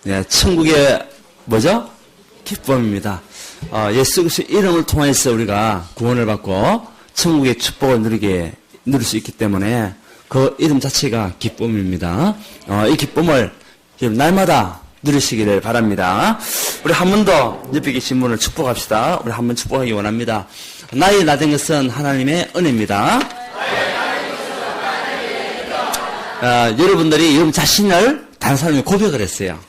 네, 천국의 뭐죠? 기쁨입니다. 예수 그리스도 이름을 통해서 우리가 구원을 받고 천국의 축복을 누릴 수 있기 때문에 그 이름 자체가 기쁨입니다. 이 기쁨을 날마다 누리시기를 바랍니다. 우리 한 번 더 옆에 계신 분을 축복합시다. 우리 한 번 축복하기 원합니다. 나의 나된 것은 하나님의 은혜입니다. 여러분들이 여러분 자신을 다른 사람이 고백을 했어요.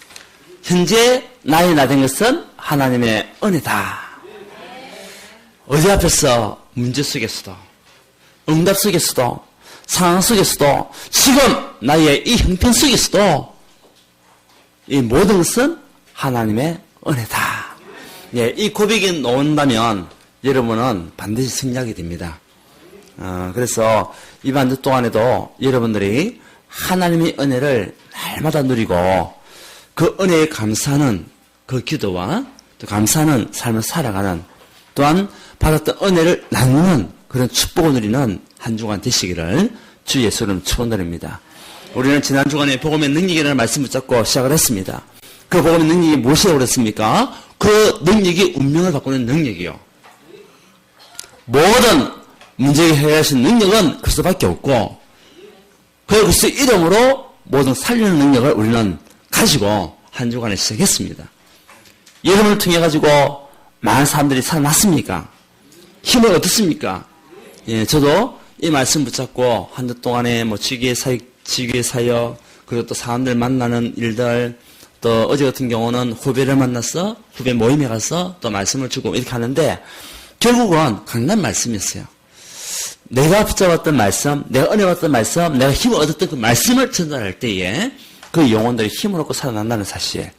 현재 나의 나된 것은 하나님의 은혜다. 어디 앞에서 문제 속에서도 응답 속에서도 상황 속에서도 지금 나의 이 형편 속에서도 이 모든 것은 하나님의 은혜다. 예, 이 고백이 나온다면 여러분은 반드시 승리하게 됩니다. 그래서 이 반 주 동안에도 여러분들이 하나님의 은혜를 날마다 누리고 그 은혜에 감사하는 그 기도와 또 감사하는 삶을 살아가는 또한 받았던 은혜를 나누는 그런 축복을 누리는 한 주간 되시기를 주 예수님 축원드립니다. 우리는 지난 주간에 복음의 능력이라는 말씀 붙잡고 시작을 했습니다. 그 복음의 능력이 무엇이라고 그랬습니까? 그 능력이 운명을 바꾸는 능력이요. 모든 문제를 해결하시는 능력은 그리스도밖에 없고 그 그리스도 이름으로 모든 살리는 능력을 우리는 가지고 한 주간에 시작했습니다. 이름을 통해 가지고 많은 사람들이 살아났습니까? 힘을 얻었습니까? 예, 저도 이 말씀 붙잡고 한 주 동안에 지교회 사역, 그리고 또 사람들 만나는 일들, 또 어제 같은 경우는 후배를 만나서 후배 모임에 가서 또 말씀을 주고 이렇게 하는데 결국은 강단 말씀이었어요. 내가 붙잡았던 말씀, 내가 은혜 받았던 말씀, 내가 힘을 얻었던 그 말씀을 전달할 때에 그 영혼들이 힘을 얻고 살아난다는 사실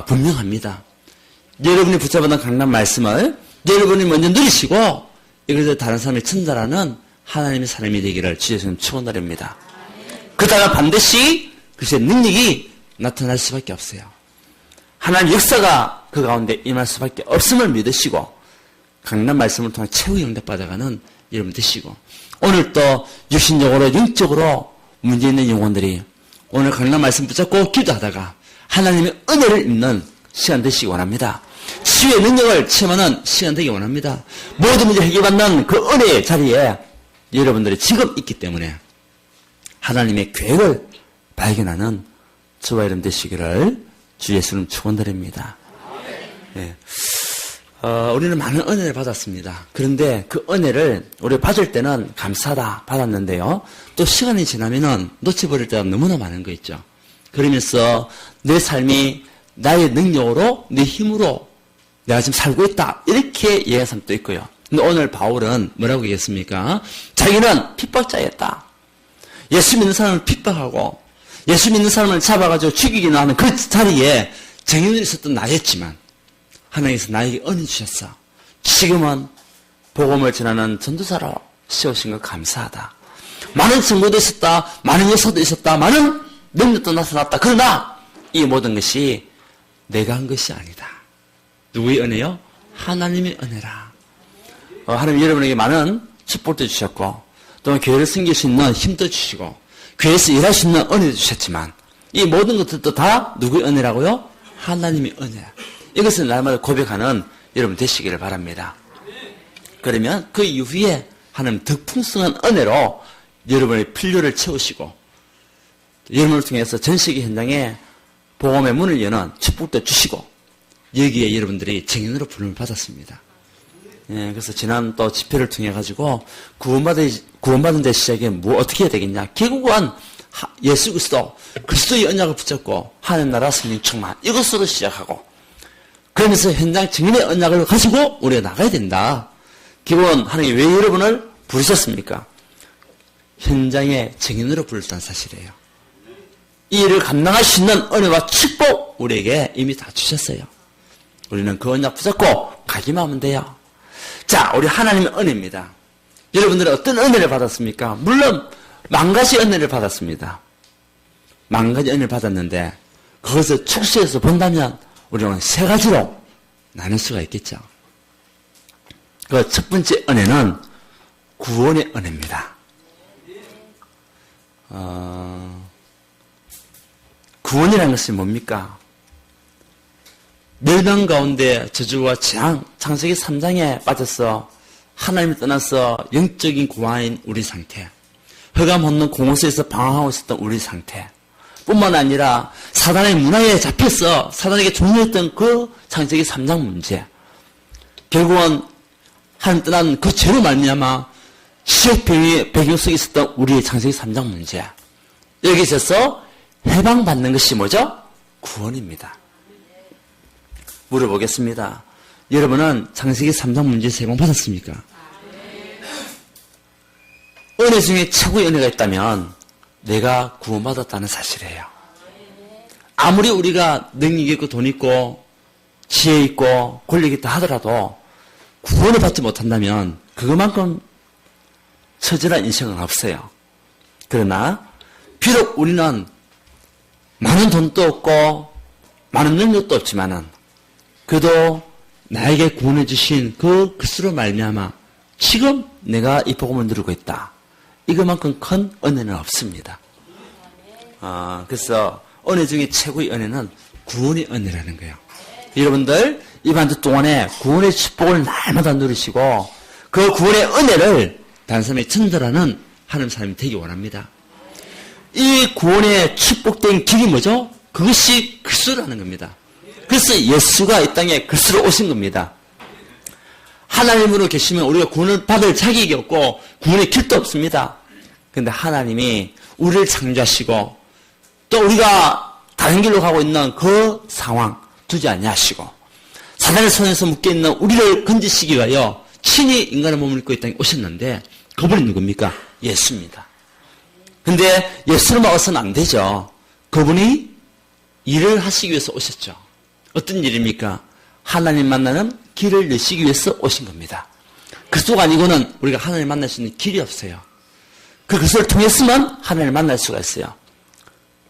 분명합니다. 여러분이 붙잡았던 강단 말씀을 여러분이 먼저 누리시고 이것을 다른 사람이 전달하는 하나님의 사람이 되기를 주 예수님 축원드립니다. 그러다가 반드시 그것의 능력이 나타날 수밖에 없어요. 하나님 역사가 그 가운데 임할 수밖에 없음을 믿으시고 강단 말씀을 통해 최후의 응답받아가는 여러분 되시고 오늘 또 육신적으로 영적으로 문제 있는 영혼들이 오늘 강단 말씀 붙잡고 기도하다가 하나님의 은혜를 입는 시간 되시기 원합니다. 치유의 능력을 체험하는 시간 되기 원합니다. 모든 문제 해결받는 그 은혜의 자리에 여러분들이 지금 있기 때문에 하나님의 계획을 발견하는 저와 여러분 되시기를 주 예수님 축원드립니다. 네. 우리는 많은 은혜를 받았습니다. 그런데 그 은혜를 우리가 받을 때는 감사하다 받았는데요. 또 시간이 지나면은 놓쳐버릴 때가 너무나 많은 거 있죠. 그러면서 내 삶이 나의 능력으로 내 힘으로 내가 지금 살고 있다 이렇게 이해하는 사람도 있고요. 근데 오늘 바울은 뭐라고 얘기했습니까? 자기는 핍박자였다. 예수 믿는 사람을 핍박하고 예수 믿는 사람을 잡아가지고 죽이기는 하는 그 자리에 정형이 있었던 나였지만 하나님께서 나에게 은혜 주셨어. 지금은 복음을 전하는 전도사로 세우신 것 감사하다. 많은 증거도 있었다. 많은 역사도 있었다. 많은 능력도 나타났다. 그러나 이 모든 것이 내가 한 것이 아니다. 누구의 은혜요? 하나님의 은혜라. 하나님 여러분에게 많은 축복도 주셨고 또 교회를 섬길 수 있는 힘도 주시고 교회에서 일할 수 있는 은혜도 주셨지만 이 모든 것들도 다 누구의 은혜라고요? 하나님의 은혜야. 이것을 날마다 고백하는 여러분 되시기를 바랍니다. 그러면 그 이후에 하나님 더 풍성한 은혜로 여러분의 필요를 채우시고 여러분을 통해서 전 세계 현장에 복음의 문을 여는 축복도 주시고 여기에 여러분들이 증인으로 부름을 받았습니다. 예, 그래서 지난 또 집회를 통해 가지고 구원받은 데 시작에 어떻게 해야 되겠냐? 결국은 예수 그리스도의 언약을 붙잡고 하나님 나라 성령 충만 이것으로 시작하고 그러면서 현장 증인의 언약을 가지고 우리가 나가야 된다. 기본 하나님이 왜 여러분을 부르셨습니까? 현장의 증인으로 부르셨다는 사실이에요. 이 일을 감당할 수 있는 은혜와 축복 우리에게 이미 다 주셨어요. 우리는 그 언약 붙잡고 가기만 하면 돼요. 자, 우리 하나님의 은혜입니다. 여러분들은 어떤 은혜를 받았습니까? 물론 만 가지 은혜를 받았습니다. 만 가지 은혜를 받았는데 그것을 축소해서 본다면 우리는 세 가지로 나눌 수가 있겠죠. 그 첫 번째 은혜는 구원의 은혜입니다. 구원이라는 것이 뭡니까? 멸망 가운데 저주와 재앙, 창세기 3장에 빠져서 하나님을 떠나서 영적인 고아인 우리 상태, 흑암 없는 공허에서 방황하고 있었던 우리 상태 뿐만 아니라 사단의 문화에 잡혀서 사단에게 종료했던 그 창세기 3장 문제, 결국은 하나님 떠난 그 죄로 말미암아 지옥 배경 속에 있었던 우리의 창세기 3장 문제, 여기 있어서 해방받는 것이 뭐죠? 구원입니다. 물어보겠습니다. 여러분은 창세기 3장 문제에서 해방받았습니까? 은혜 중에 최고의 은혜가 있다면 내가 구원받았다는 사실이에요. 아무리 우리가 능력 있고 돈 있고 지혜 있고 권력 있다 하더라도 구원을 받지 못한다면 그것만큼 처절한 인생은 없어요. 그러나 비록 우리는 많은 돈도 없고 많은 능력도 없지만은 그래도 나에게 구원해 주신 그 그리스도로 말미암아 지금 내가 이 복음을 누리고 있다. 이것만큼 큰 은혜는 없습니다. 그래서 은혜 중에 최고의 은혜는 구원의 은혜라는 거예요. 여러분들 이번 한 주 동안에 구원의 축복을 날마다 누리시고 그 구원의 은혜를 다른 사람에게 전달하는 하나님 사람이 되기 원합니다. 이 구원의 축복된 길이 뭐죠? 그것이 그리스도라는 겁니다. 그래서 예수가 이 땅에 그리스도로 오신 겁니다. 하나님으로 계시면 우리가 구원을 받을 자격이 없고 구원의 길도 없습니다. 그런데 하나님이 우리를 창조하시고 또 우리가 다른 길로 가고 있는 그 상황 두지 아니하시고 사단의 손에서 묶여있는 우리를 건지시기 위하여 친히 인간의 몸을 입고 이 땅에 오셨는데 그분이 누굽니까? 예수입니다. 근데 예수를 막아서는 안 되죠. 그분이 일을 하시기 위해서 오셨죠. 어떤 일입니까? 하나님 만나는 길을 여시기 위해서 오신 겁니다. 그리스도가 아니고는 우리가 하나님 만날 수 있는 길이 없어요. 그 그리스도를 통했으면 하나님을 만날 수가 있어요.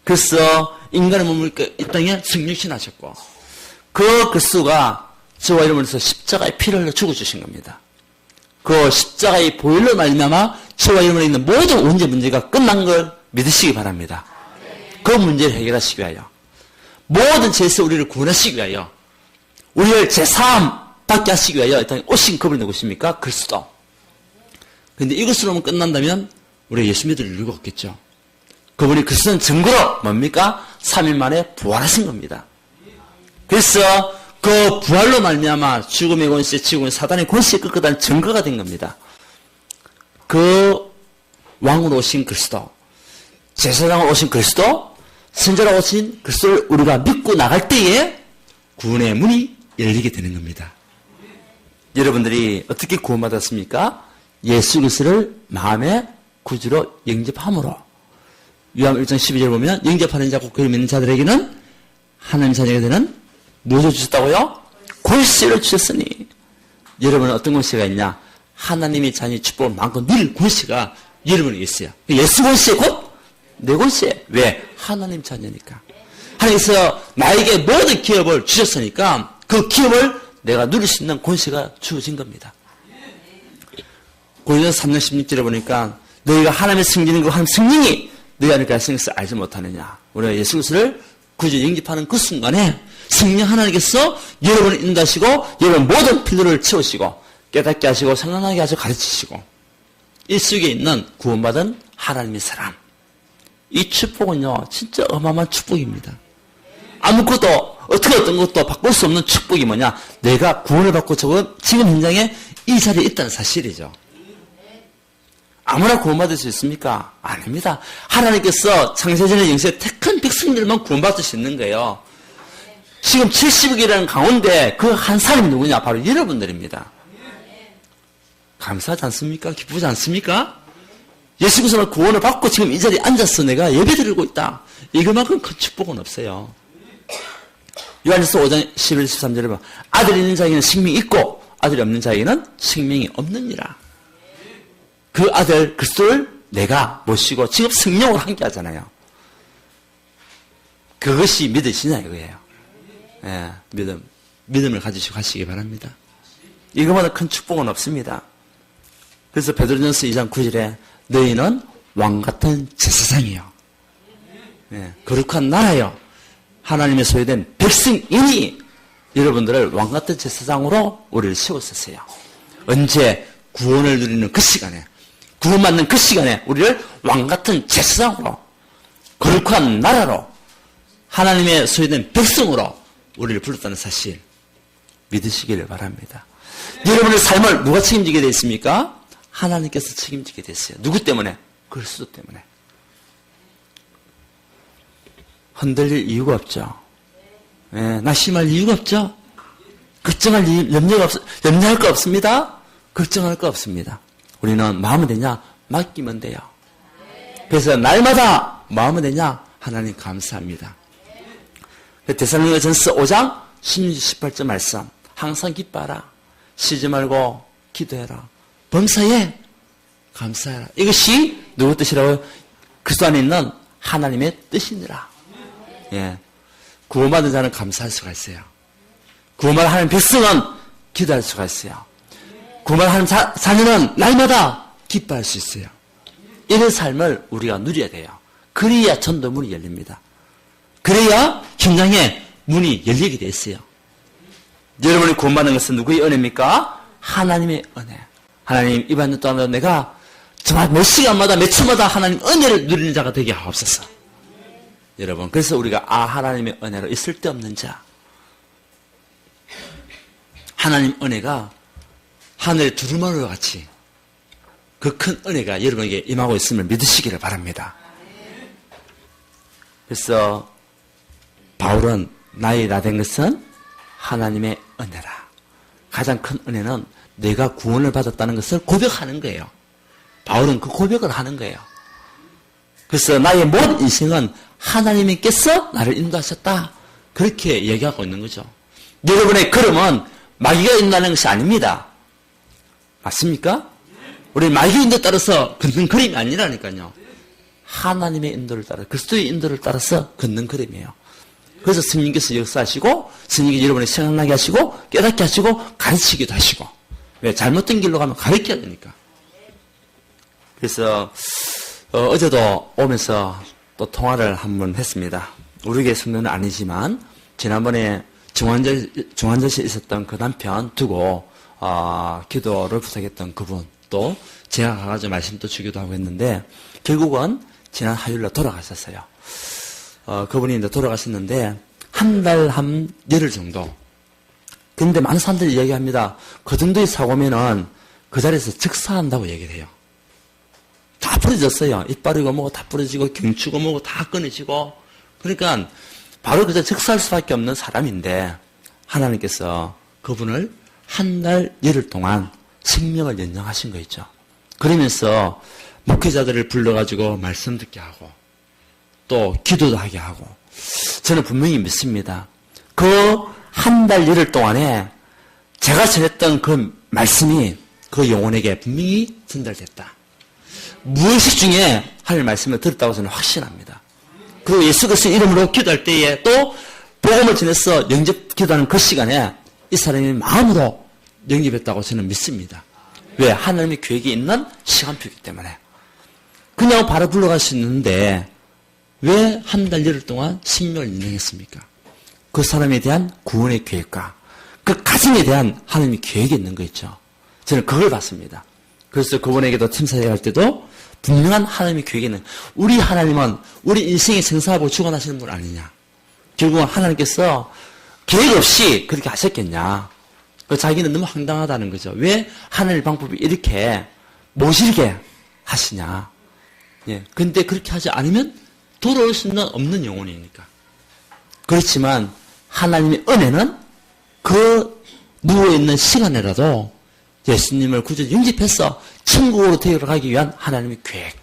그래서 인간의 몸을 이 땅에 승리신하셨고 그 그리스도가 저와 여러분에서 십자가의 피를 흘려 죽어주신 겁니다. 그 십자가의 보혈로 말미암아 저와 여러분에 있는 모든 원죄 문제가 끝난 걸 믿으시기 바랍니다. 그 문제를 해결하시기 위하여 모든 죄에서 우리를 구원하시기 위하여 우리를 제사함 받게 하시기 위하여 이 땅에 오신 그분이 누구십니까? 그리스도. 그런데 이것으로만 끝난다면 우리가 예수 믿을 이유가 없겠죠. 그분이 그리스도는 증거로 뭡니까? 3일 만에 부활하신 겁니다. 그래서 그 부활로 말미암아 죽음의 권세, 지구의 사단의 권세에 끝까지 증거가 된 겁니다. 그 왕으로 오신 그리스도, 제사장으로 오신 그리스도, 선지자로 오신 그리스도를 우리가 믿고 나갈 때에 구원의 문이 열리게 되는 겁니다. 여러분들이 어떻게 구원받았습니까? 예수 그리스도를 마음의 구주로 영접함으로. 요한 1장 12절 보면 영접하는 자고 그를 믿는 자들에게는 하나님 자녀가 되는 무엇을 주셨다고요? 권세를 주셨으니. 여러분은 어떤 권세가 있냐? 하나님의 자녀의 축복을 마음껏 누릴 권세가 여러분에게 있어요. 예수 권세 곧 내 권세. 왜? 하나님 자녀니까. 하나님께서 나에게 모든 기업을 주셨으니까 그 기업을 내가 누릴 수 있는 권세가 주어진 겁니다. 고린도서 3장 16절에 보니까 너희가 하나님의 승리는 그 하나님 승리니 너희 안에 가신 것을 알지 못하느냐. 우리가 예수 그리스도를 구주 영접하는 그 순간에 성령 하나님께서 여러분을 인도하시고 여러분 모든 필요를 채우시고 깨닫게 하시고 생각나게 하시고 가르치시고 이 속에 있는 구원받은 하나님의 사람. 이 축복은요 진짜 어마어마한 축복입니다. 아무것도 어떤 것도 바꿀 수 없는 축복이 뭐냐? 내가 구원을 받고 지금 현장에 이 자리에 있다는 사실이죠. 아무나 구원받을 수 있습니까? 아닙니다. 하나님께서 창세전의 영세에 택한 백성들만 구원받을 수 있는 거예요. 지금 70억이라는 가운데 그 한 사람이 누구냐? 바로 여러분들입니다. 감사하지 않습니까? 기쁘지 않습니까? 예수 그리스도의 구원을 받고 지금 이 자리에 앉아서 내가 예배드리고 있다. 이거만큼 큰 축복은 없어요. 요한일서 5장 11, 13절에 보면 아들이 있는 자에게는 생명이 있고 아들이 없는 자에게는 생명이 없느니라. 그 아들 그리스도를 내가 모시고 지금 성령으로 함께 하잖아요. 그것이 믿으시냐 이거예요. 예, 믿음을 가지시고 하시기 바랍니다. 이거보다 큰 축복은 없습니다. 그래서 베드로전서 2장 9절에 너희는 왕같은 제사장이요. 예, 거룩한 나라요. 하나님의 소유된 백성이니 여러분들을 왕같은 제사장으로 우리를 세웠었어요. 언제? 구원을 누리는 그 시간에, 구원받는 그 시간에 우리를 왕같은 제사장으로, 거룩한 나라로, 하나님의 소유된 백성으로 우리를 불렀다는 사실 믿으시기를 바랍니다. 여러분의 삶을 누가 책임지게 되어 있습니까? 하나님께서 책임지게 됐어요. 누구 때문에? 그리스도 때문에. 흔들릴 이유가 없죠. 예, 낙심할 이유가 없죠. 염려할 거 없습니다. 걱정할 거 없습니다. 우리는 마음은 되냐? 맡기면 돼요. 그래서 날마다 마음은 되냐? 하나님 감사합니다. 데살로니가전서 5장 16, 18절 말씀. 항상 기뻐하라. 쉬지 말고 기도해라. 범사에 감사해라. 이것이 누구 뜻이라고요? 그리스도 안에 있는 하나님의 뜻이니라. 예. 구원받은 자는 감사할 수가 있어요. 구원받은 하나님 백성은 기도할 수가 있어요. 구원받은 하나님 자녀는 날마다 기뻐할 수 있어요. 이런 삶을 우리가 누려야 돼요. 그래야 전도문이 열립니다. 그래야 현장에 문이 열리게 돼 있어요. 여러분이 구원받는 것은 누구의 은혜입니까? 하나님의 은혜. 하나님 이번 주 동안 내가 정말 몇 시간마다 몇 초마다 하나님 은혜를 누리는 자가 되게 하옵소서. 여러분, 그래서 우리가 하나님의 은혜로 있을 데 없는 자. 하나님 은혜가 하늘의 두루마리와 같이 그 큰 은혜가 여러분에게 임하고 있음을 믿으시기를 바랍니다. 그래서 바울은 나의 나 된 것은 하나님의 은혜라. 가장 큰 은혜는 내가 구원을 받았다는 것을 고백하는 거예요. 바울은 그 고백을 하는 거예요. 그래서 나의 모든 인생은 하나님께서 나를 인도하셨다. 그렇게 얘기하고 있는 거죠. 여러분의 걸음은 마귀가 인도하는 것이 아닙니다. 맞습니까? 우리 마귀의 인도 따라서 걷는 걸음이 아니라니까요. 하나님의 인도를 따라, 그리스도의 인도를 따라서 걷는 걸음이에요. 그래서 스님께서 역사하시고, 스님께서 여러분이 생각나게 하시고, 깨닫게 하시고, 가르치기도 하시고. 왜? 잘못된 길로 가면 가르쳐야 되니까. 그래서 어제도 오면서 또 통화를 한번 했습니다. 우리 교회 성도는 아니지만 지난번에 중환자실에 있었던 그 남편 두고 기도를 부탁했던 그분, 또 제가 가가지고 말씀도 주기도 하고 했는데 결국은 지난 화요일날 돌아가셨어요. 그분이 이제 돌아가셨는데 한 달 한 열흘 정도. 근데 많은 사람들이 이야기합니다. 그 정도의 사고면은 그 자리에서 즉사한다고 얘기를 해요. 다 부러졌어요. 이빨이고 뭐고 다 부러지고 경추고 뭐고 다 끊어지고. 그러니까 바로 그저 즉사할 수밖에 없는 사람인데 하나님께서 그분을 한 달 열흘 동안 생명을 연장하신 거 있죠. 그러면서 목회자들을 불러가지고 말씀 듣게 하고 또 기도도 하게 하고 저는 분명히 믿습니다. 그 한 달 열흘 동안에 제가 전했던 그 말씀이 그 영혼에게 분명히 전달됐다. 무의식 중에 하나님의 말씀을 들었다고 저는 확신합니다. 그리고 예수 그리스도 이름으로 기도할 때에 또 복음을 전해서 영접 기도하는 그 시간에 이 사람이 마음으로 영접했다고 저는 믿습니다. 왜? 하나님의 계획이 있는 시간표이기 때문에. 그냥 바로 불러갈 수 있는데 왜 한 달 열흘 동안 생명을 인정했습니까? 그 사람에 대한 구원의 계획과 그 가정에 대한 하나님의 계획이 있는 거 있죠. 저는 그걸 봤습니다. 그래서 그분에게도 팀사회 할 때도 분명한 하나님의 계획이 있는, 우리 하나님은 우리 인생에 생사하고 주관하시는 분 아니냐. 결국은 하나님께서 계획 없이 그렇게 하셨겠냐. 자기는 너무 황당하다는 거죠. 왜 하나님의 방법이 이렇게 모질게 하시냐. 예. 근데 그렇게 하지 않으면 돌아올 수는 없는 영혼이니까. 그렇지만 하나님의 은혜는 그 누워있는 시간에라도 예수님을 구주 영접해서 천국으로 데려가기 위한 하나님의 계획.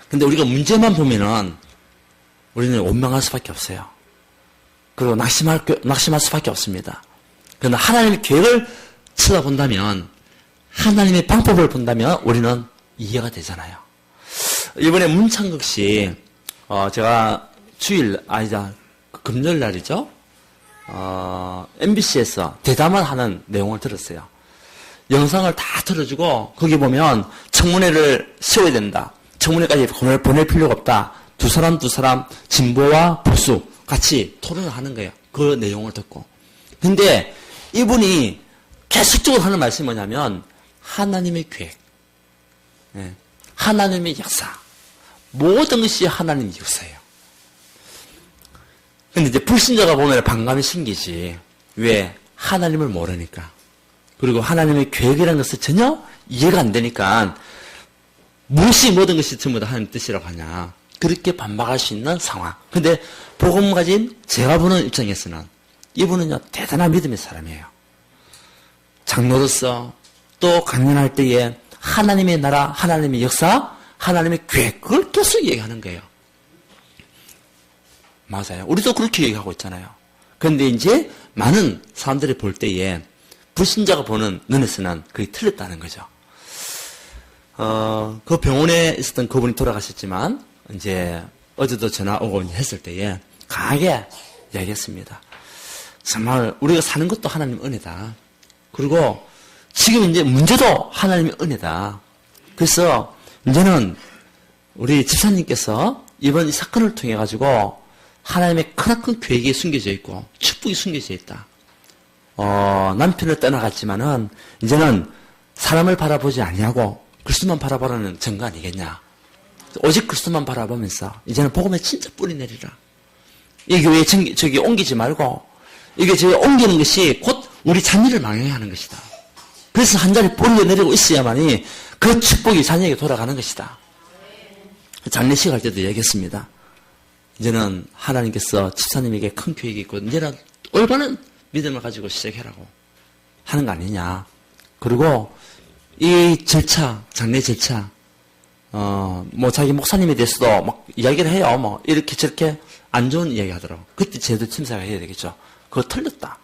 근데 우리가 문제만 보면은 우리는 원망할 수밖에 없어요. 그리고 낙심할 수밖에 없습니다. 그러나 하나님의 계획을 쳐다본다면, 하나님의 방법을 본다면 우리는 이해가 되잖아요. 이번에 문창극 씨, 제가 금요일 날이죠. MBC에서 대담을 하는 내용을 들었어요. 영상을 다 틀어주고 거기 보면 청문회를 세워야 된다. 청문회까지 보낼 필요가 없다. 두 사람 진보와 보수 같이 토론을 하는 거예요. 그 내용을 듣고. 근데 이분이 계속적으로 하는 말씀이 뭐냐면 하나님의 계획, 하나님의 역사, 모든 것이 하나님의 역사예요. 근데 이제 불신자가 보면 반감이 생기지. 왜? 하나님을 모르니까. 그리고 하나님의 계획이라는 것을 전혀 이해가 안 되니까 무엇이 모든 것이 전부 다 하나님 뜻이라고 하냐. 그렇게 반박할 수 있는 상황. 근데 복음 가진 제가 보는 입장에서는 이분은요 대단한 믿음의 사람이에요. 장로로서 또 강연할 때에 하나님의 나라, 하나님의 역사, 하나님의 계획, 그걸 계속 얘기하는 거예요. 맞아요. 우리도 그렇게 얘기하고 있잖아요. 그런데 이제 많은 사람들이 볼 때에 불신자가 보는 눈에서는 그게 틀렸다는 거죠. 그 병원에 있었던 그분이 돌아가셨지만 이제 어제도 전화 오고 했을 때에 강하게 이야기했습니다. 정말 우리가 사는 것도 하나님 은혜다. 그리고 지금 이제 문제도 하나님의 은혜다. 그래서 이제는 우리 집사님께서 이번 이 사건을 통해 가지고 하나님의 크나큰 계획이 숨겨져 있고 축복이 숨겨져 있다. 남편을 떠나갔지만은 이제는 사람을 바라보지 아니하고 그리스도만 바라보라는 증거 아니겠냐. 오직 그리스도만 바라보면서 이제는 복음에 진짜 뿌리 내리라. 이 교회에 저기 옮기지 말고 이게 저기 옮기는 것이 곧 우리 자녀를 망해하는 것이다. 그래서 한 자리 뿌리가 내리고 있어야만이 그 축복이 자녀에게 돌아가는 것이다. 장례식 할 때도 얘기했습니다. 이제는 하나님께서 집사님에게 큰 계획이 있고 이제는 올바른 믿음을 가지고 시작해라고 하는 거 아니냐. 그리고 이 절차, 장례 절차, 뭐 자기 목사님에 대해서도 막 이야기를 해요. 뭐 이렇게 저렇게 안 좋은 이야기 하더라고. 그때 쟤도 침사가 해야 되겠죠. 그거 틀렸다.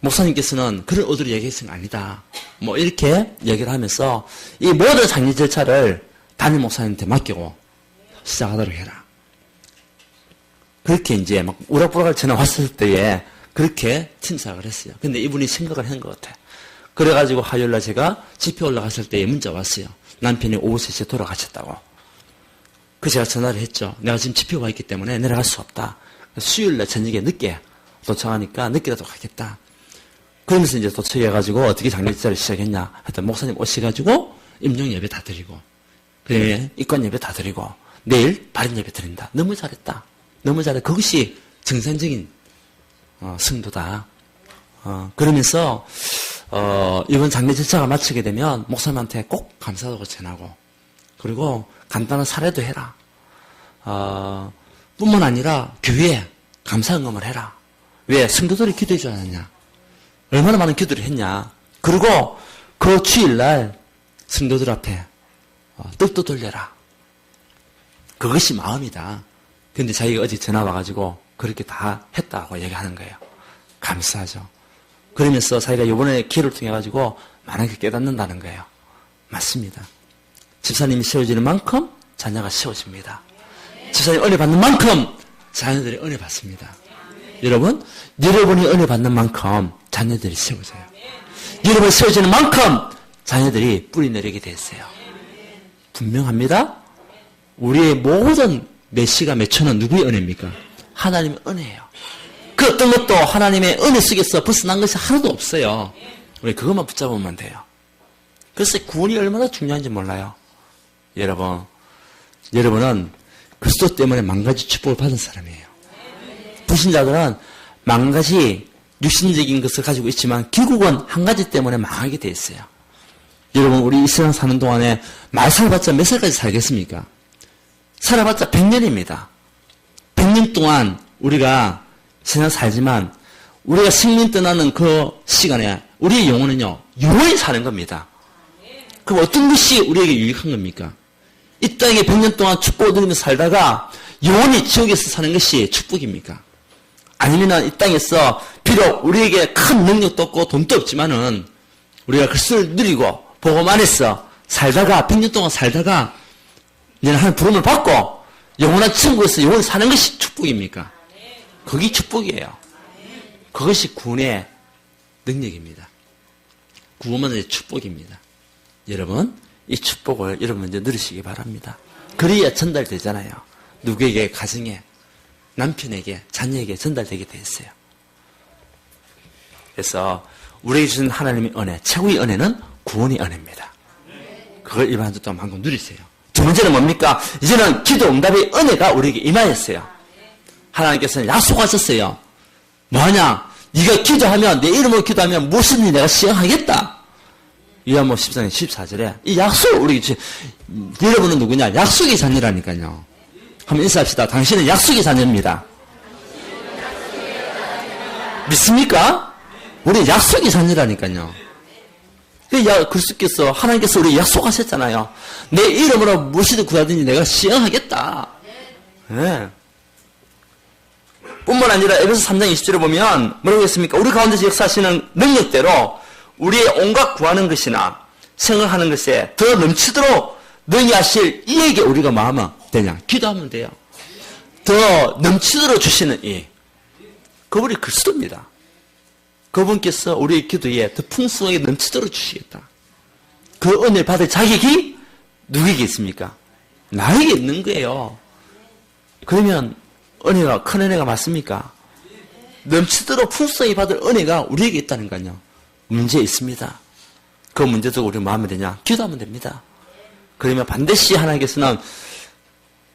목사님께서는 그런 의도로 얘기했은 거 아니다. 뭐 이렇게 얘기를 하면서 이 모든 장례 절차를 담임 목사님한테 맡기고 시작하도록 해라. 그렇게 이제 막 우락부락을 전화 왔을 때에 그렇게 침삭을 했어요. 근데 이분이 생각을 한 것 같아. 그래가지고 화요일날 제가 집회 올라갔을 때에 문자 왔어요. 남편이 오후 3시에 돌아가셨다고. 그 제가 전화를 했죠. 내가 지금 집회가 있기 때문에 내려갈 수 없다. 수요일날 저녁에 늦게 도착하니까 늦게라도 가겠다. 그러면서 이제 도착해가지고 어떻게 장례식자를 시작했냐. 하여튼 목사님 오셔가지고 임종 예배 다 드리고, 그다음에 입관 예배 다 드리고, 내일 발인 예배 드린다. 너무 잘했다. 너무 잘해. 그것이 정상적인 승도다. 그러면서 이번 장례 절차가 마치게 되면 목사님한테 꼭 감사하다고 전하고, 그리고 간단한 사례도 해라. 뿐만 아니라 교회에 감사응금을 해라. 왜? 성도들이 기도해 주지 않았냐. 얼마나 많은 기도를 했냐. 그리고 그 주일날 성도들 앞에 떡도 돌려라. 그것이 마음이다. 근데 자기가 어제 전화 와가지고 그렇게 다 했다고 얘기하는 거예요. 감사하죠. 그러면서 자기가 이번에 기회를 통해가지고 많은 게 깨닫는다는 거예요. 맞습니다. 집사님이 세워지는 만큼 자녀가 세워집니다. 집사님 은혜 받는 만큼 자녀들이 은혜 받습니다. 여러분, 여러분이 은혜 받는 만큼 자녀들이 세워져요. 여러분이 세워지는 만큼 자녀들이 뿌리 내리게 됐어요. 분명합니다. 우리의 모든 몇 시가 몇 초는 누구의 은혜입니까? 하나님의 은혜예요. 그 어떤 것도 하나님의 은혜 속에서 벗어난 것이 하나도 없어요. 우리 그것만 붙잡으면 돼요. 그래서 구원이 얼마나 중요한지 몰라요. 여러분은 그리스도 때문에 만가지 축복을 받은 사람이에요. 불신자들은 만가지 육신적인 것을 가지고 있지만 결국은 한 가지 때문에 망하게 돼 있어요. 여러분, 우리 이 세상 사는 동안에 말 살아봤자 몇 살까지 살겠습니까? 살아봤자 100년입니다. 100년 동안 우리가 세상 살지만 우리가 생명 떠나는 그 시간에 우리의 영혼은요, 영원히 사는 겁니다. 그럼 어떤 것이 우리에게 유익한 겁니까? 이 땅에 100년 동안 축복을 누리면서 살다가 영원히 지옥에서 사는 것이 축복입니까? 아니면 이 땅에서 비록 우리에게 큰 능력도 없고 돈도 없지만은 우리가 그리스도를 누리고 복음 안에서 살다가 100년 동안 살다가 이제는 하나님 부름을 받고 영원한 천국에서 영원히 사는 것이 축복입니까? 그게 축복이에요. 그것이 구원의 능력입니다. 구원은 축복입니다. 여러분, 이 축복을 여러분 먼저 누리시기 바랍니다. 그래야 전달되잖아요. 누구에게, 가정에, 남편에게, 자녀에게 전달되게 돼 있어요. 그래서 우리에게 주신 하나님의 은혜, 최고의 은혜는 구원의 은혜입니다. 그걸 이번 한 주 동안 한번 누리세요. 두 번째는 뭡니까? 이제는 기도 응답의 은혜가 우리에게 임하였어요. 하나님께서는 약속하셨어요. 뭐하냐? 네가 기도하면, 내 이름으로 기도하면 무엇이든지 내가 시행하겠다. 요한복음 14장 14절에 이 약속을 우리에게 주신, 여러분은 누구냐? 약속의 자녀라니까요. 한번 인사합시다. 당신은 약속의 자녀입니다. 믿습니까? 우리 약속의 자녀라니까요. 그리스도께서, 하나님께서 우리 약속하셨잖아요. 내 이름으로 무엇이든 구하든지 내가 시행하겠다. 네. 뿐만 아니라 에베소 3장 20절에 보면 뭐라고 했습니까? 우리 가운데서 역사하시는 능력대로 우리의 온갖 구하는 것이나 생각하는 것에 더 넘치도록 능히 하실 이에게 우리가 마음은 되냐? 기도하면 돼요. 더 넘치도록 주시는 이. 그분이 그리스도입니다. 그분께서 우리의 기도에 더 풍성하게 넘치도록 주시겠다. 그 은혜를 받을 자격이 누구에게 있습니까? 나에게 있는 거예요. 그러면 은혜가, 큰 은혜가 맞습니까? 넘치도록 풍성히 받을 은혜가 우리에게 있다는 거요. 문제 있습니다. 그 문제도 우리 마음에 드냐? 기도하면 됩니다. 그러면 반드시 하나님께서는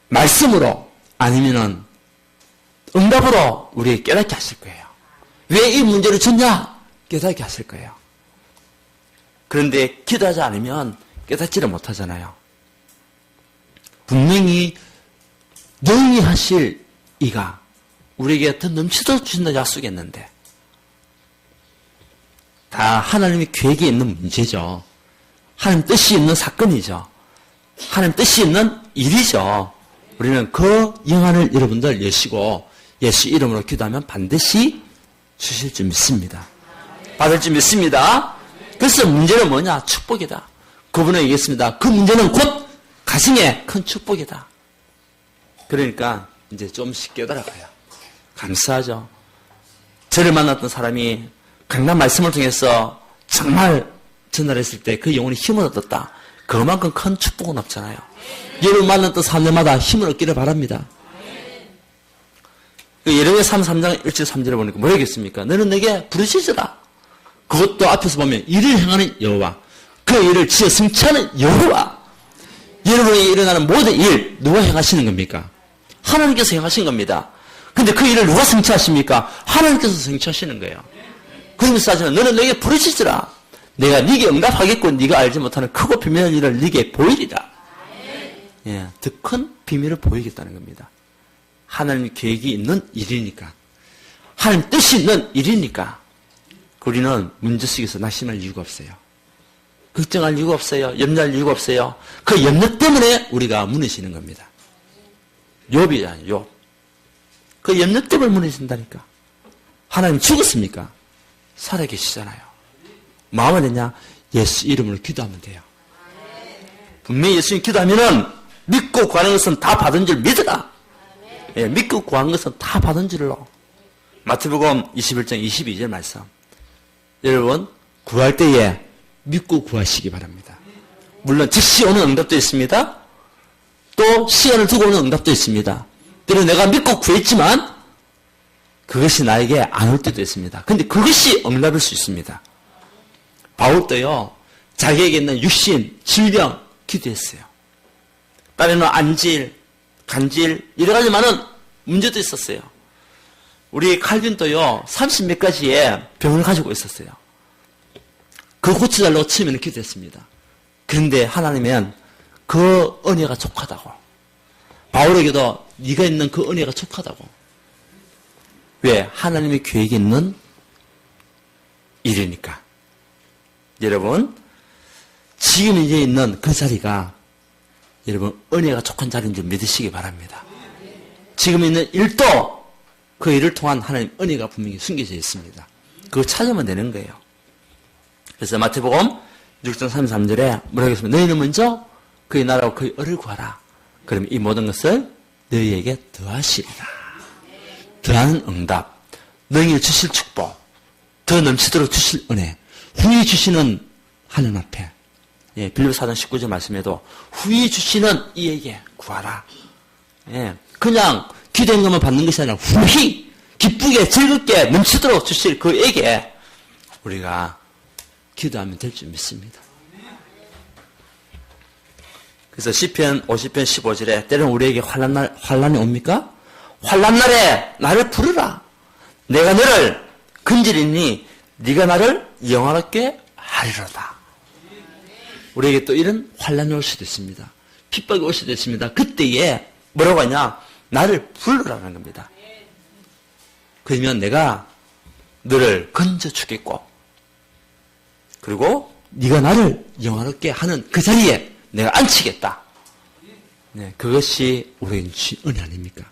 말씀으로 아니면은 응답으로 우리에게 깨닫게 하실 거예요. 왜 이 문제를 줬냐? 깨닫게 하실 거예요. 그런데 기도하지 않으면 깨닫지를 못하잖아요. 분명히 능히 하실 이가 우리에게 더 넘치도록 주신다는 약속했는데 다 하나님의 계획에 있는 문제죠. 하나님 뜻이 있는 사건이죠. 하나님 뜻이 있는 일이죠. 우리는 그 영안을 여러분들 여시고 예수 이름으로 기도하면 반드시 주실 줄 믿습니다. 받을 줄 믿습니다. 그래서 문제는 뭐냐? 축복이다. 그분은 얘기했습니다. 그 문제는 곧 가정의 큰 축복이다. 그러니까 이제 좀씩 깨달아가요. 감사하죠. 저를 만났던 사람이 강단 말씀을 통해서 정말 전달했을 때 그 영혼이 힘을 얻었다. 그만큼 큰 축복은 없잖아요. 여러분 만났던 사람들마다 힘을 얻기를 바랍니다. 예레미야 3장 1절 3절에 보니까 뭐라고 했습니까? 너는 내게 부르짖으라. 그것도 앞에서 보면 일을 행하는 여호와, 그 일을 지어 승치하는 여호와. 여러분이 일어나는 모든 일 누가 행하시는 겁니까? 하나님께서 행하신 겁니다. 근데 그 일을 누가 성취하십니까? 하나님께서 성취하시는 거예요. 그러면서 하지만 너는 내게 부르짖으라. 내가 네게 응답하겠고 네가 알지 못하는 크고 비밀한 일을 네게 보이리라. 예, 더 큰 비밀을 보이겠다는 겁니다. 하나님 계획이 있는 일이니까, 하나님 뜻이 있는 일이니까 우리는 문제 속에서 낙심할 이유가 없어요. 걱정할 이유가 없어요. 염려할 이유가 없어요. 그 염려 때문에 우리가 무너지는 겁니다. 욥이잖아요. 욥. 그 염려 때문에 무너진다니까. 하나님 죽었습니까? 살아계시잖아요. 마음은 되냐? 예수 이름으로 기도하면 돼요. 분명히 예수님 기도하면은 믿고 구하는 것은 다 받은 줄 믿으라. 예, 믿고 구한 것은 다 받은 줄로. 마태복음 21장 22절 말씀. 여러분 구할 때에 믿고 구하시기 바랍니다. 물론 즉시 오는 응답도 있습니다. 또 시간을 두고 오는 응답도 있습니다. 때로 내가 믿고 구했지만 그것이 나에게 안 올 때도 있습니다. 근데 그것이 응답일 수 있습니다. 바울도요, 자기에게 있는 육신, 질병 기도했어요. 딸에는 안질, 간질, 여러 가지 많은 문제도 있었어요. 우리 칼빈도요, 30몇 가지의 병을 가지고 있었어요. 그 고쳐달라고 처음에는 기도했습니다. 그런데 하나님은 그 은혜가 족하다고. 바울에게도 네가 있는 그 은혜가 족하다고. 왜? 하나님의 계획이 있는 일이니까. 여러분, 지금 이제 있는 그 자리가 여러분 은혜가 족한 자리인 줄 믿으시기 바랍니다. 지금 있는 일도 그 일을 통한 하나님 은혜가 분명히 숨겨져 있습니다. 그걸 찾으면 되는 거예요. 그래서 마태복음 6장 33절에 뭐라고 했습니까? 너희는 먼저 그의 나라와 그의 의를 구하라. 그러면 이 모든 것을 너희에게 더하시리라. 더하는 응답, 너희에게 주실 축복, 더 넘치도록 주실 은혜, 후히 주시는 하나님 앞에, 예, 빌립보서 4장 19절 말씀에도 후히 주시는 이에게 구하라. 예, 그냥 기도한 것만 받는 것이 아니라 후히 기쁘게 즐겁게 넘치도록 주실 그에게 우리가 기도하면 될 줄 믿습니다. 그래서 시편 50편 15절에 때로는 우리에게 환난이 옵니까? 환난날에 나를 부르라. 내가 너를 건지리니 네가 나를 영화롭게 하리로다. 우리에게 또 이런 환난이 올 수도 있습니다. 핍박이 올 수도 있습니다. 그때에 뭐라고 하냐? 나를 부르라는 겁니다. 그러면 내가 너를 건져주겠고 그리고 네가 나를 영화롭게 하는 그 자리에 내가 앉히겠다. 네, 그것이 우리의 은혜 아닙니까?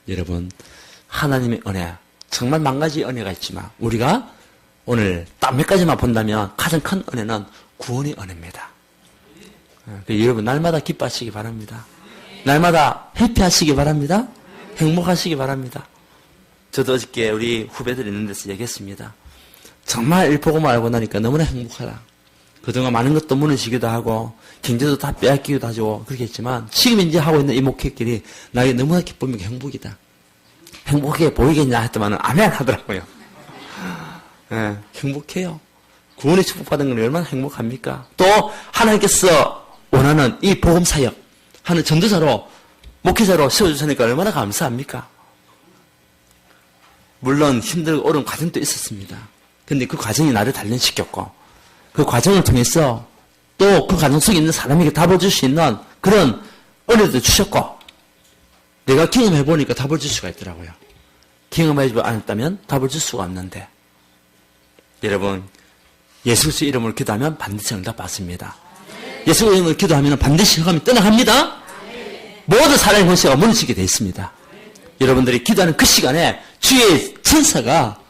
여러분, 하나님의 은혜, 정말 만 가지 은혜가 있지만 우리가 오늘 딱 몇 가지만 본다면 가장 큰 은혜는 구원의 은혜입니다. 여러분 날마다 기뻐하시기 바랍니다. 날마다 해피하시기 바랍니다. 행복하시기 바랍니다. 저도 어저께 우리 후배들 있는 데서 얘기했습니다. 정말 일보고만 알고 나니까 너무나 행복하다. 그동안 많은 것도 무너지기도 하고 경제도 다 빼앗기기도 하죠. 그렇겠지만 지금 이제 하고 있는 이 목회길이 나에게 너무나 기쁨이고 행복이다. 행복해 보이겠냐 했더만 아멘 하더라고요. 네, 행복해요. 구원의 축복받은 건 얼마나 행복합니까? 또 하나님께서 원하는 이 복음사역 하는 전도자로 목회자로 세워주시니까 얼마나 감사합니까? 물론 힘들고 어려운 과정도 있었습니다. 근데 그 과정이 나를 단련시켰고 그 과정을 통해서 또 그 과정 속에 있는 사람에게 답을 줄 수 있는 그런 은혜도 주셨고 내가 경험해보니까 답을 줄 수가 있더라고요. 경험하지 않았다면 답을 줄 수가 없는데 여러분 예수 그리스도의 이름으로 기도하면 반드시 응답 받습니다. 예수 그리스도의 이름으로 기도하면 반드시 흑암이 떠나갑니다. 모든 사람의 권세가 무너지게 되어 있습니다. 여러분들이 기도하는 그 시간에 주의 천사가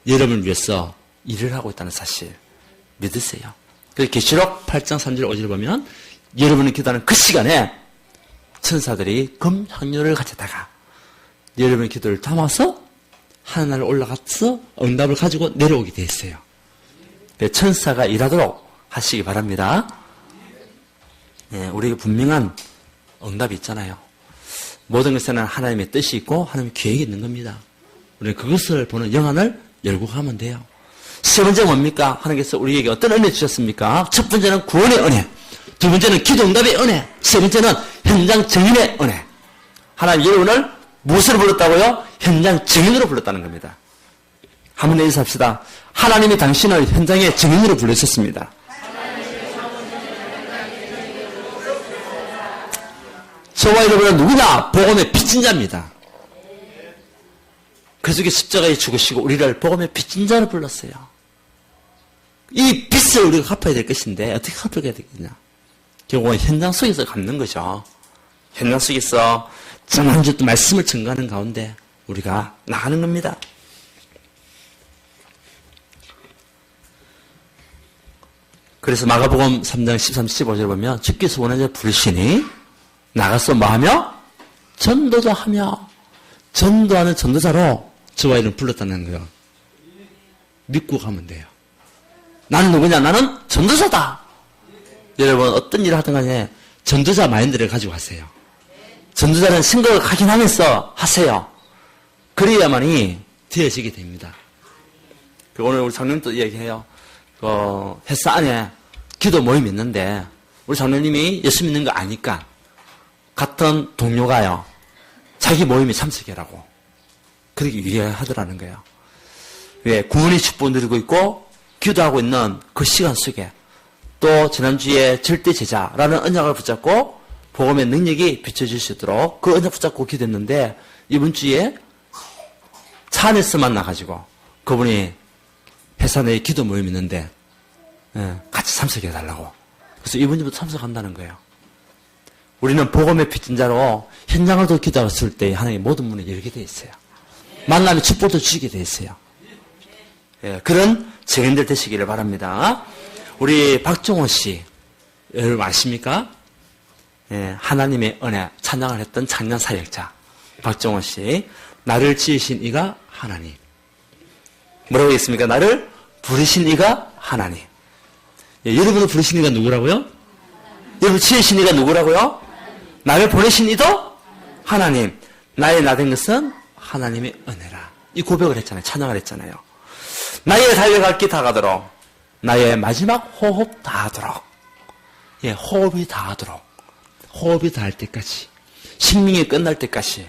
여러분을 위해서 일을 하고 있다는 사실 믿으세요. 그래서 계시록 8장 3절 5절을 보면 여러분이 기도하는 그 시간에 천사들이 금향료를 가져다가 여러분의 기도를 담아서 하늘나라에 올라가서 응답을 가지고 내려오게 되어 있어요. 천사가 일하도록 하시기 바랍니다. 네, 우리에게 분명한 응답이 있잖아요. 모든 것에는 하나님의 뜻이 있고 하나님의 계획이 있는 겁니다. 우리는 그것을 보는 영안을 열고 가면 돼요. 세 번째는 뭡니까? 하나님께서 우리에게 어떤 은혜 주셨습니까? 첫 번째는 구원의 은혜, 두 번째는 기도 응답의 은혜, 세 번째는 현장 증인의 은혜. 하나님 여러분을 무엇으로 불렀다고요? 현장 증인으로 불렀다는 겁니다. 한번 인사합시다. 하나님이 당신을 현장의 증인으로 불러주셨습니다. 저와 여러분은 누구냐? 복음의 빚진 자입니다. 그 속에 십자가에 죽으시고 우리를 복음의 빚진 자로 불렀어요. 이 빚을 우리가 갚아야 될 것인데 어떻게 갚아야 되겠냐? 결국은 현장 속에서 갚는 거죠. 현장 속에서 정한 또 말씀을 증거하는 가운데 우리가 나가는 겁니다. 그래서 마가복음 3장 13, 15절 보면 주께서 원하는 자 부르시니 나가서 뭐하며? 전도자하며 전도하는 전도자로 저와 이름 불렀다는 거예요. 믿고 가면 돼요. 나는 누구냐? 나는 전도자다. 여러분 어떤 일을 하든 간에 전도자 마인드를 가지고 하세요. 전도자는 생각을 확인하면서 하세요. 그래야만이 되어지게 됩니다. 오늘 우리 장로님도 이야기해요. 회사 안에 기도 모임이 있는데 우리 장로님이 예수 믿는 거 아니까 같은 동료가요. 자기 모임에 참석해라고 그렇게 이야기하더라는 거예요. 왜? 구원의 축복을 누리고 있고 기도하고 있는 그 시간 속에 또 지난주에 절대 제자라는 언약을 붙잡고 복음의 능력이 비춰질 수 있도록 그 언약 붙잡고 기도했는데 이번 주에 차 안에서 만나가지고 그분이 회사 내에 기도 모임이 있는데 같이 참석해달라고. 그래서 이번 주부터 참석한다는 거예요. 우리는 복음의 빚진 자로 현장을 더 기도했을 때 하나님의 모든 문을 열게 되어 있어요. 만남의 축복도 주시게 되어 있어요. 그런 증인들 되시기를 바랍니다. 우리 박종호 씨 여러분 아십니까? 하나님의 은혜 찬양을 했던 작년 사역자 박종호 씨. 나를 지으신 이가 하나님. 뭐라고 했습니까? 나를 부르신 이가 하나님. 여러분을 부르신 이가 누구라고요? 여러분 지으신 이가 누구라고요? 나를 보내신 이도 하나님. 나의 나 된 것은 하나님의 은혜라. 이 고백을 했잖아요. 찬양을 했잖아요. 나의 달려갈 길 다 가도록, 나의 마지막 호흡 다 하도록, 예, 호흡이 다 하도록, 호흡이 다 할 때까지, 생명이 끝날 때까지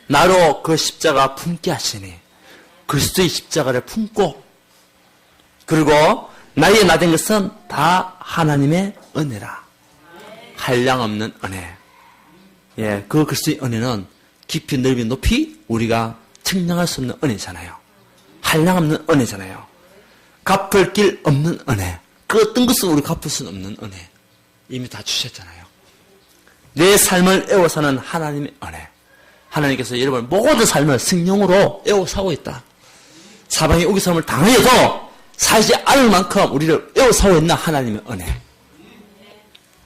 나로 그 십자가 품게 하시니 그리스도의 십자가를 품고, 그리고 나의 나 된 것은 다 하나님의 은혜라. 한량없는 은혜. 예, 그 그리스도의 은혜는 깊이 넓이 높이 우리가 측량할 수 없는 은혜잖아요. 한량없는 은혜잖아요. 갚을 길 없는 은혜. 그 어떤 것은 우리 갚을 수 없는 은혜. 이미 다 주셨잖아요. 내 삶을 애워사는 하나님의 은혜. 하나님께서 여러분 모든 삶을 성령으로 애워사고 있다. 사방에 우기섬을 당하여도 살지 않을 만큼 우리를 애워사고 있는 하나님의 은혜.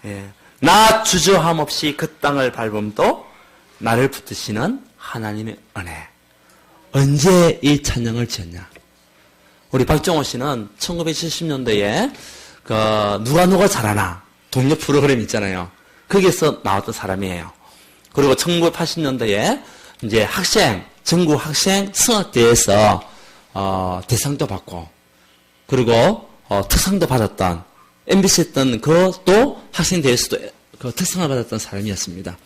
예. 나 주저함 없이 그 땅을 밟음도 나를 붙드시는 하나님의 은혜. 언제 이 찬양을 지었냐? 우리 박정호 씨는 1970년대에 누가 잘하나 동료 프로그램 있잖아요. 거기에서 나왔던 사람이에요. 그리고 1980년대에 이제 전국 학생 성악대회에서 대상도 받고, 그리고 특상도 받았던, MBC 했던 그것도 학생대회에서도 그 특상을 받았던 사람이었습니다.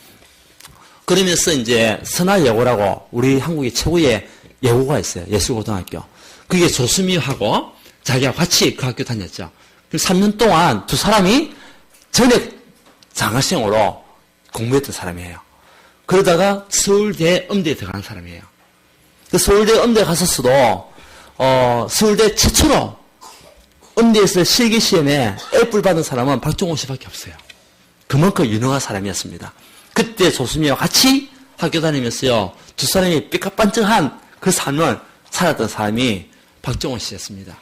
그러면서 이제 선화예고라고 우리 한국의 최고의 예고가 있어요. 예술고등학교. 그게 조수미하고 자기가 같이 그 학교 다녔죠. 그럼 3년 동안 두 사람이 전액 장학생으로 공부했던 사람이에요. 그러다가 서울대 음대에 들어간 사람이에요. 그 서울대 음대에 갔었어도 서울대 최초로 음대에서 실기시험에 F를 받은 사람은 박종호 씨밖에 없어요. 그만큼 유능한 사람이었습니다. 그때 조수미와 같이 학교 다니면서요, 두 사람이 삐까뻔쩍한 그 삶을 살았던 사람이 박종호 씨였습니다.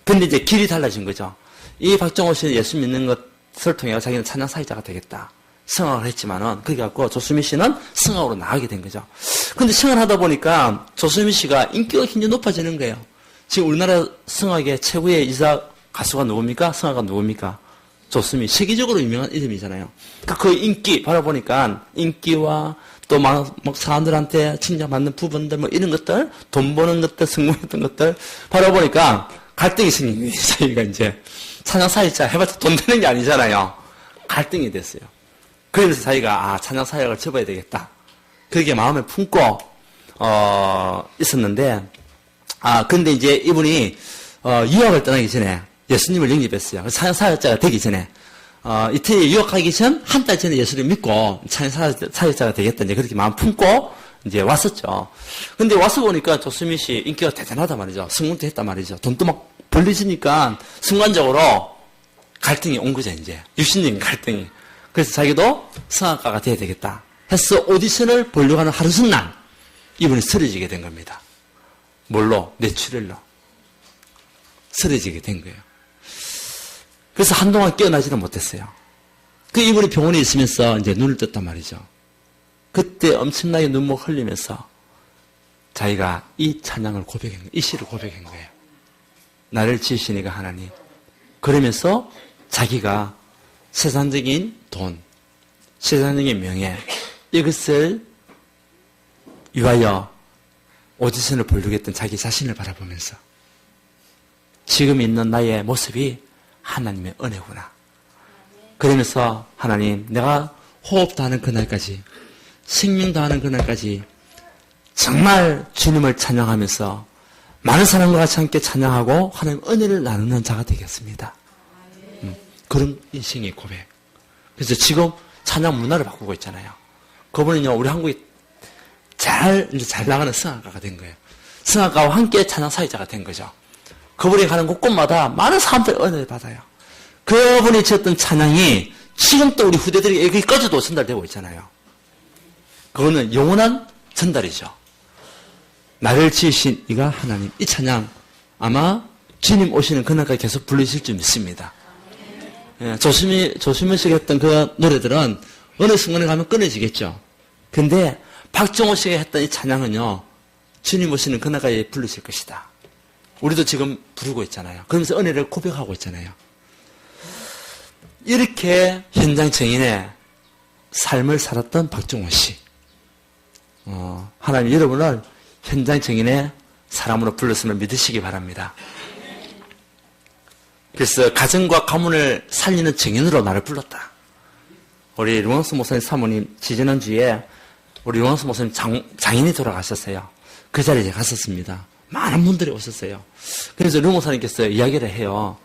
근데 이제 길이 달라진 거죠. 이 박종호 씨는 예수 믿는 것을 통해 자기는 찬양 사역자가 되겠다 생각을 했지만은, 그래 갖고 조수미 씨는 성악으로 나가게 된 거죠. 근데 생각을 하다 보니까 조수미 씨가 인기가 굉장히 높아지는 거예요. 지금 우리나라 성악의 최고의 이사 가수가 누굽니까? 성악가 누굽니까? 조수미. 세계적으로 유명한 이름이잖아요. 그러니까 그 인기 바라보니까 인기와 또 막 사람들한테 칭찬받는 부분들 뭐 이런 것들, 돈 버는 것들, 성공했던 것들 바라보니까 갈등이 생긴 거예요. 자기가 이제 찬양 사역자 해봤자 돈 되는 게 아니잖아요. 갈등이 됐어요. 그러면서 자기가 찬양 사역을 접어야 되겠다. 그렇게 마음에 품고 있었는데, 근데 이제 이분이 유학을 떠나기 전에 예수님을 영접했어요. 찬양 사역자가 되기 전에 이태리에 유학하기 전 한 달 전에 예수를 믿고 찬양 사역자가 되겠다 이제 그렇게 마음 품고 이제 왔었죠. 근데 와서 보니까 조수미 씨 인기가 대단하단 말이죠. 성공도 했단 말이죠. 돈도 막 벌리지니까 순간적으로 갈등이 온 거죠. 이제 육신적인 갈등이. 그래서 자기도 성악가가 돼야 되겠다 해서 오디션을 보려고 하는 하루 전날 이분이 쓰러지게 된 겁니다. 뭘로? 뇌출혈로 쓰러지게 된 거예요. 그래서 한동안 깨어나지는 못했어요. 그 이분이 병원에 있으면서 이제 눈을 떴단 말이죠. 그때 엄청나게 눈물 흘리면서 자기가 이 찬양을 고백한 거예요. 이 시를 고백한 거예요. 나를 지으시니가 하나님. 그러면서 자기가 세상적인 돈, 세상적인 명예, 이것을 위하여 오디션을 보려고 했던 자기 자신을 바라보면서 지금 있는 나의 모습이 하나님의 은혜구나. 그러면서 하나님, 내가 호흡도 하는 그날까지, 생명도 하는 그날까지 정말 주님을 찬양하면서 많은 사람과 같이 함께 찬양하고 하나님 은혜를 나누는 자가 되겠습니다. 그런 인생의 고백. 그래서 지금 찬양 문화를 바꾸고 있잖아요. 그분은요, 우리 한국이 잘 나가는 성악가가 된 거예요. 성악가와 함께 찬양 사역자가 된 거죠. 그분이 가는 곳곳마다 많은 사람들이 은혜를 받아요. 그분이 지었던 찬양이 지금 또 우리 후대들에게 여기까지도 전달되고 있잖아요. 그거는 영원한 전달이죠. 나를 지으신 이가 하나님. 이 찬양 아마 주님 오시는 그날까지 계속 부르실 줄 믿습니다. 예, 조심히 씨가 했던 그 노래들은 어느 순간에 가면 끊어지겠죠. 근데 박정호 씨가 했던 이 찬양은요, 주님 오시는 그날까지 부르실 것이다. 우리도 지금 부르고 있잖아요. 그러면서 은혜를 고백하고 있잖아요. 이렇게 현장 증인의 삶을 살았던 박정호 씨. 하나님 여러분을 현장 증인의 사람으로 불렀음을 믿으시기 바랍니다. 그래서 가정과 가문을 살리는 증인으로 나를 불렀다. 우리 류광수 목사님 사모님 지지난주에 우리 류광수 목사님 장인이 돌아가셨어요. 그 자리에 갔었습니다. 많은 분들이 오셨어요. 그래서 류 목사님께서 이야기를 해요.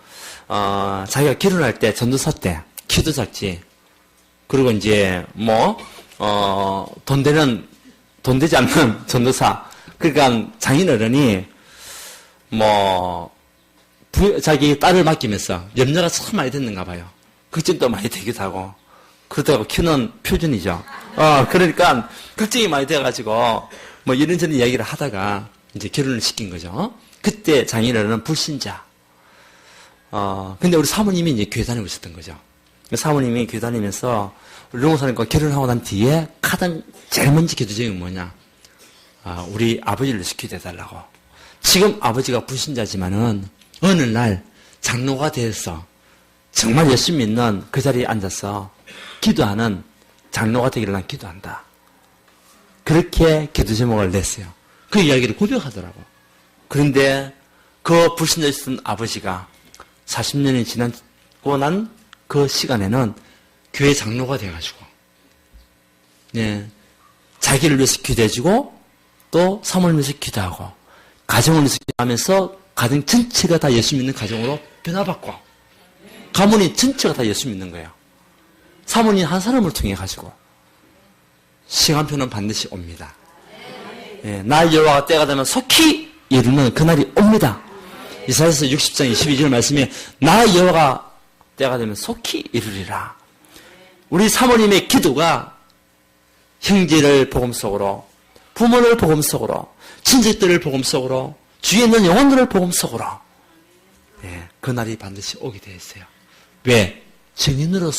자기가 결혼할 때 전도사 때 키도 작지. 그리고 이제 돈 되지 않는 전도사. 그러니까 장인어른이 자기 딸을 맡기면서 염려가 참 많이 됐는가 봐요. 걱정도 많이 되기도 하고. 그렇다고 키는 표준이죠. 그러니까 걱정이 많이 돼가지고 이런저런 이야기를 하다가 이제 결혼을 시킨 거죠. 그때 장인어른은 불신자. 근데 우리 사모님이 이제 교회 다니고 있었던 거죠. 사모님이 교회 다니면서 우리 룡사님과 결혼하고 난 뒤에 가장 제일 먼저 기도적인 건 뭐냐? 우리 아버지를 지키게 해달라고. 지금 아버지가 불신자지만은 어느 날 장로가 되어서 정말 열심히 믿는 그 자리에 앉아서 기도하는 장로가 되기를 난 기도한다. 그렇게 기도 제목을 냈어요. 그 이야기를 고백하더라고. 그런데 그 불신자였던 아버지가 40년이 지나고 난 그 시간에는 교회 장로가 돼가지고, 자기를 위해서 기도해주고, 또 사모를 위해서 기도하고, 가정을 위해서 기도하면서 가정 전체가 다 예수 믿는 가정으로 변화받고, 가문이 전체가 다 예수 믿는 거예요. 사모님 한 사람을 통해 가지고 시간표는 반드시 옵니다. 나 여호와가 때가 되면 속히 이루는 그날이 옵니다. 이사야서 60장 22절 말씀에 나 여호와가 때가 되면 속히 이루리라. 우리 사모님의 기도가 형제를 복음 속으로, 부모를 복음 속으로, 친척들을 복음 속으로, 주위에 있는 영혼들을 복음 속으로, 그날이 반드시 오게 되어 있어요. 왜? 증인으로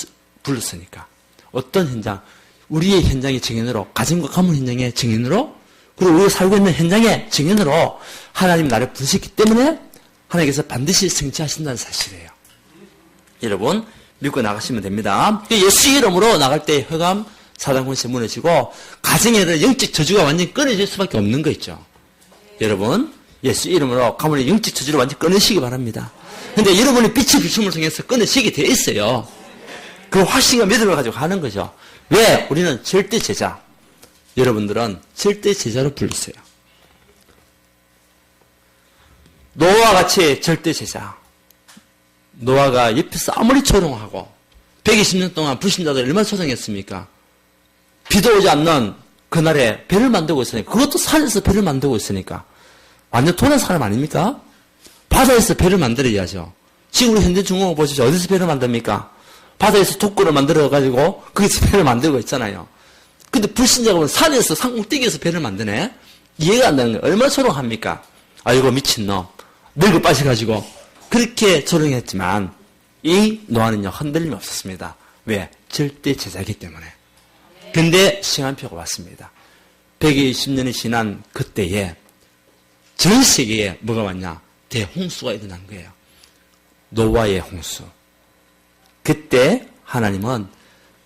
불렀으니까. 어떤 현장, 우리의 현장의 증인으로, 가정과 가문 현장의 증인으로, 그리고 우리가 살고 있는 현장의 증인으로 하나님이 나를 부르셨기 때문에 하나님께서 반드시 성취하신다는 사실이에요. 여러분 믿고 나가시면 됩니다. 예수 이름으로 나갈 때 흑암 사단 권세 무너지고 가정에 영적 저주가 완전히 끊어질 수밖에 없는 거 있죠. 여러분 예수 이름으로 가문의 영적 저주를 완전히 끊으시기 바랍니다. 근데 여러분이 빛의 비춤을 통해서 끊으시게 돼 있어요. 그 확신과 믿음을 가지고 하는 거죠. 왜? 우리는 절대 제자. 여러분들은 절대 제자로 불렸어요. 노아와 같이 절대 제자. 노아가 옆에서 아무리 조롱하고 120년 동안 불신자들 얼마나 조롱했습니까? 비도 오지 않는 그날에 배를 만들고 있으니까, 그것도 산에서 배를 만들고 있으니까 완전 도난 사람 아닙니까? 바다에서 배를 만들어야죠. 지금 우리 현대 중국어 보시죠. 어디서 배를 만듭니까? 바다에서 독구를 만들어가지고 거기서 배를 만들고 있잖아요. 근데 불신자가 보면 산에서 산꼭대기에서 배를 만드네? 이해가 안 되는 거예요. 얼마나 조롱합니까? 아이고 미친놈, 늙어 빠져가지고. 그렇게 조롱했지만 이 노아는요 흔들림이 없었습니다. 왜? 절대 제자이기 때문에. 근데 시간표가 왔습니다. 120년이 지난 그때에 전 세계에 뭐가 왔냐? 대홍수가 일어난 거예요. 노아의 홍수. 그때 하나님은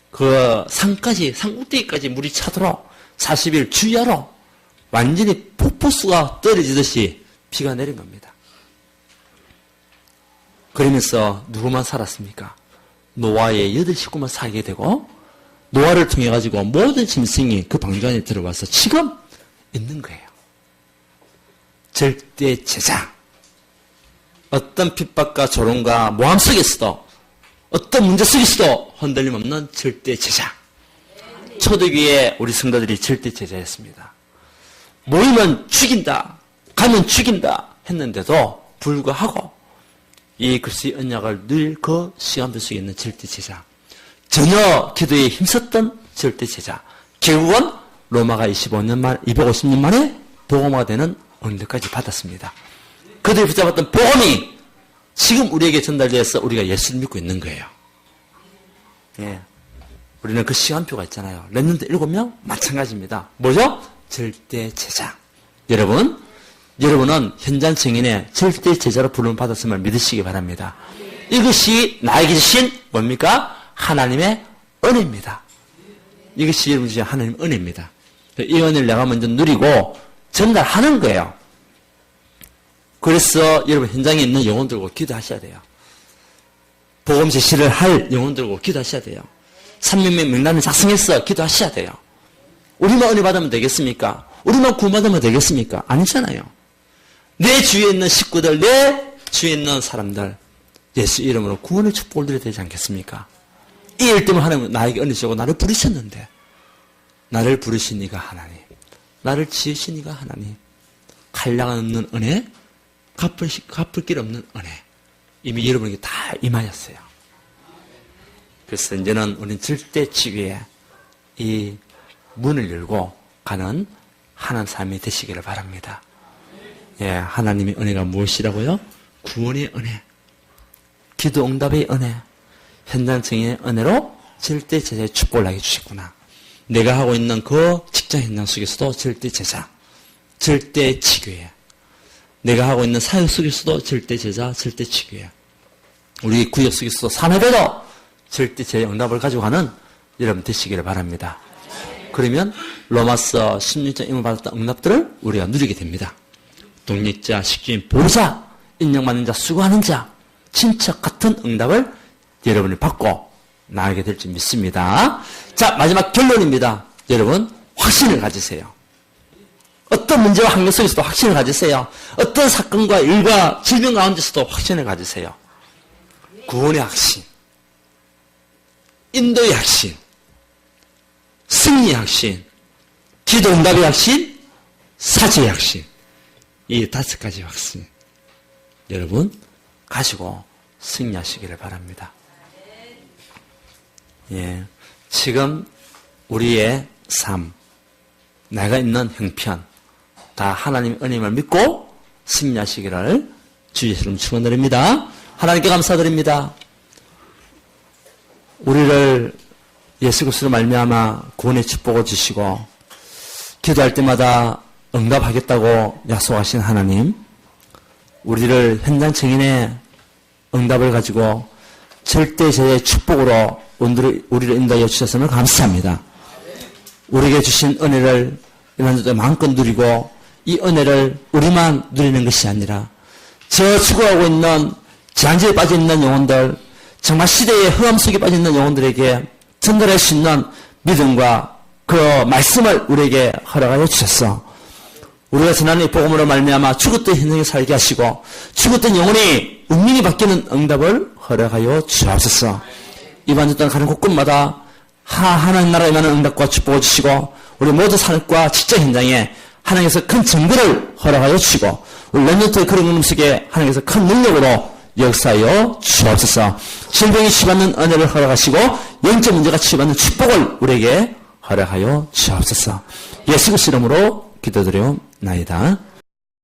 그 산까지, 산꼭대기까지 물이 차도록 40일 주야로 완전히 폭포수가 떨어지듯이 비가 내린 겁니다. 그러면서 누구만 살았습니까? 노아의 8식구만 살게 되고, 노아를 통해 가지고 모든 짐승이 그 방주 안에 들어와서 지금 있는 거예요. 절대 제자. 어떤 핍박과 조롱과 모함 속에서도, 어떤 문제 속에서도 흔들림 없는 절대 제자. 초대교회 우리 성도들이 절대 제자였습니다. 모이면 죽인다, 가면 죽인다 했는데도 불구하고 이 그리스도의 언약을 늘 그 시간표 속에 있는 절대 제자. 전혀 기도에 힘썼던 절대 제자. 결국은 로마가 250년 만에 복음화가 되는 은혜까지 받았습니다. 그들이 붙잡았던 복음이 지금 우리에게 전달되어서 우리가 예수를 믿고 있는 거예요. 우리는 그 시간표가 있잖아요. 렘넌트 7명 마찬가지입니다. 뭐죠? 절대 제자. 여러분은 현장 증인의 절대 제자로 부름을 받았음을 믿으시기 바랍니다. 이것이 나에게 주신 뭡니까? 하나님의 은혜입니다. 이것이 여러분 주신 하나님의 은혜입니다. 이 은혜를 내가 먼저 누리고 전달하는 거예요. 그래서 여러분 현장에 있는 영혼들과 기도하셔야 돼요. 복음 제시를 할 영혼들과 기도하셔야 돼요. 300명 명단을 작성해서 기도하셔야 돼요. 우리만 은혜 받으면 되겠습니까? 우리만 구원받으면 되겠습니까? 아니잖아요. 내 주위에 있는 식구들, 내 주위에 있는 사람들 예수 이름으로 구원의 축복을 드려야 되지 않겠습니까? 이 일 때문에 하나님은 나에게 은혜 주시고 나를 부르셨는데 나를 부르신 이가 하나님, 나를 지으신 이가 하나님, 한량 없는 은혜, 갚을 길 없는 은혜 이미 여러분에게 다 임하였어요. 그래서 이제는 우리는 절대 지위에 이 문을 열고 가는 하나님 삶이 되시기를 바랍니다. 예, 하나님의 은혜가 무엇이라고요? 구원의 은혜, 기도 응답의 은혜, 현장 증인의 은혜로 절대 제자의 축복을 나게 주셨구나. 내가 하고 있는 그 직장 현장 속에서도 절대 제자, 절대 지교회, 내가 하고 있는 사역 속에서도 절대 제자, 절대 지교회, 우리 구역 속에서도 산업에도 절대 제 응답을 가지고 가는 여러분 되시기를 바랍니다. 그러면 로마서 16장 임을 받았던 응답들을 우리가 누리게 됩니다. 독립자, 식주인, 보호자, 인정받는 자, 수고하는 자, 친척 같은 응답을 여러분이 받고 나가게 될 줄 믿습니다. 자, 마지막 결론입니다. 여러분, 확신을 가지세요. 어떤 문제와 환경 속에서도 확신을 가지세요. 어떤 사건과 일과 질병 가운데서도 확신을 가지세요. 구원의 확신, 인도의 확신, 승리의 확신, 기도 응답의 확신, 사죄의 확신, 이 5가지 확신 여러분 가지고 승리하시기를 바랍니다. 예, 지금 우리의 삶, 내가 있는 형편 다 하나님의 은혜를 믿고 승리하시기를 주 예수님 축원드립니다. 하나님께 감사드립니다. 우리를 예수 그리스도로 말미암아 구원의 축복을 주시고 기도할 때마다 응답하겠다고 약속하신 하나님, 우리를 현장 증인의 응답을 가지고 절대 제의 축복으로 우리를 인도하여 주셨음을 감사합니다. 우리에게 주신 은혜를 이만저도 마음껏 누리고 이 은혜를 우리만 누리는 것이 아니라 저 죽어가고 있는 재앙지에 빠져 있는 영혼들, 정말 시대의 흑암 속에 빠져 있는 영혼들에게 전달할 수 있는 믿음과 그 말씀을 우리에게 허락하여 주셨어. 우리가 지난 이 복음으로 말미암아 죽었던 현생에 살게 하시고 죽었던 영혼이 운명이 바뀌는 응답을 허락하여 주옵소서. 이번 주 동안 가는 곳곳마다 하나님 나라에 임하는 응답과 축복을 주시고 우리 모두 산업과 직장 현장에 하나님께서 큰 증거를 허락하여 주시고 우리 렘넌트의 그런 응답 속에 하나님께서 큰 능력으로 역사하여 주옵소서. 질병이 치유받는 은혜를 허락하시고 영적 문제가 치유받는 축복을 우리에게 허락하여 주옵소서. 예수 그리스도 이름으로 기도드려옵나이다.